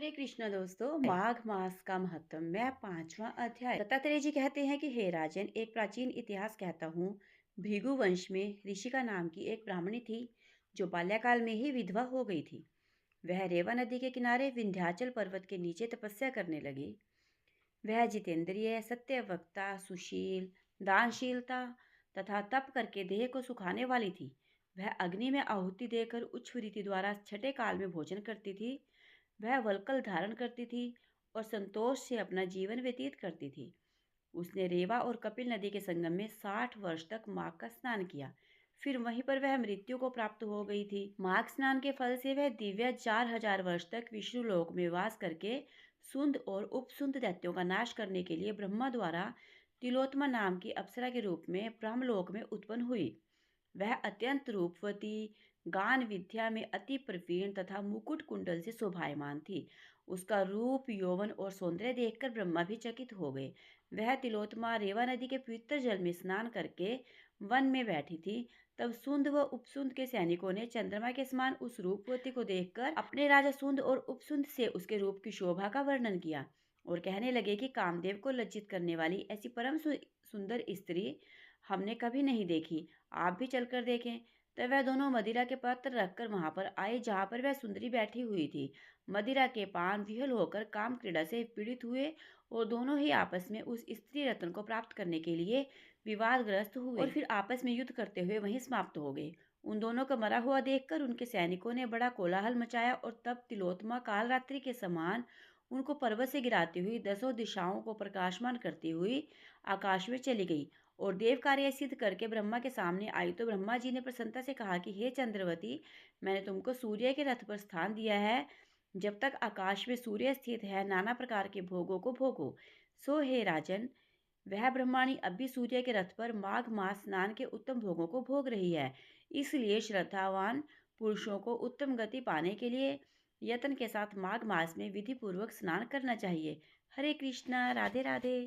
हरे कृष्णा दोस्तों, माघ मास का महत्व में पांचवा अध्याय। दत्तात्रेय जी कहते हैं कि हे राजन, एक प्राचीन इतिहास कहता हूँ। भृगु वंश में ऋषिका नाम की एक ब्राह्मणी थी जो बाल्यकाल में ही विधवा हो गई थी। वह रेवा नदी के किनारे विंध्याचल पर्वत के नीचे तपस्या करने लगी। वह जितेंद्रिय, सत्यवक्ता, सुशील, दानशीलता तथा तप करके देह को सुखाने वाली थी। वह अग्नि में आहुति देकर उच्च रीति द्वारा छठे काल में भोजन करती थी। वह वल्कल धारण करती थी और संतोष से अपना जीवन व्यतीत करती थी। उसने रेवा और कपिल नदी के संगम में 60 वर्ष तक माघ का स्नान किया। फिर वहीं पर वह मृत्यु को प्राप्त हो गई थी। माघ स्नान के फल से वह दिव्य 4000 वर्ष तक विष्णु लोक में वास करके सुंद और उपसुंद दैत्यों का नाश करने के लिए ब्रह्मा द्वारा तिलोत्तमा नाम की अप्सरा के रूप में ब्रह्मलोक में उत्पन्न हुई। वह अत्यंत रूपवती, गान विद्या में अति प्रवीण तथा मुकुट कुंडल से शोभायमान थी। उसका रूप, यौवन और सौंदर्य देखकर ब्रह्मा भी चकित हो गए। वह तिलोत्तमा रेवा नदी के पवित्र जल में स्नान करके वन में बैठी थी। तब सुंद व उपसुंद के सैनिकों ने चंद्रमा के समान उस रूपवती को देखकर अपने राजा सुंद और उपसुंद से उसके रूप की शोभा का वर्णन किया और कहने लगे कि कामदेव को लज्जित करने वाली ऐसी परम सुंदर स्त्री हमने कभी नहीं देखी। आप भी चलकर देखें। तब वह दोनों मदिरा के पात्र रखकर वहां पर आए जहां पर वह सुंदरी बैठी हुई थी। मदिरा के पान विहल होकर काम क्रीड़ा से पीड़ित हुए और दोनों ही आपस में उस स्त्री रत्न को प्राप्त करने के लिए विवादग्रस्त हुए और फिर आपस में युद्ध करते हुए वहीं समाप्त हो गए। उन दोनों का मरा हुआ देखकर उनके सैनिकों ने बड़ा कोलाहल मचाया और तब तिलोत्तमा काल रात्रि के समान उनको पर्वत से गिराती हुई दसों दिशाओं को प्रकाशमान करती हुई आकाश में चली गई और देव कार्य सिद्ध करके ब्रह्मा के सामने आई। तो ब्रह्मा जी ने प्रसन्नता से कहा कि हे चंद्रवती, मैंने तुमको सूर्य के रथ पर स्थान दिया है। जब तक आकाश में सूर्य स्थित है, नाना प्रकार के भोगों को भोगो। सो हे राजन, वह ब्रह्माणी अब भी सूर्य के रथ पर माघ मास स्नान के उत्तम भोगों को भोग रही है। इसलिए श्रद्धावान पुरुषों को उत्तम गति पाने के लिए यत्न के साथ माघ मास में विधि पूर्वक स्नान करना चाहिए। हरे कृष्णा, राधे राधे।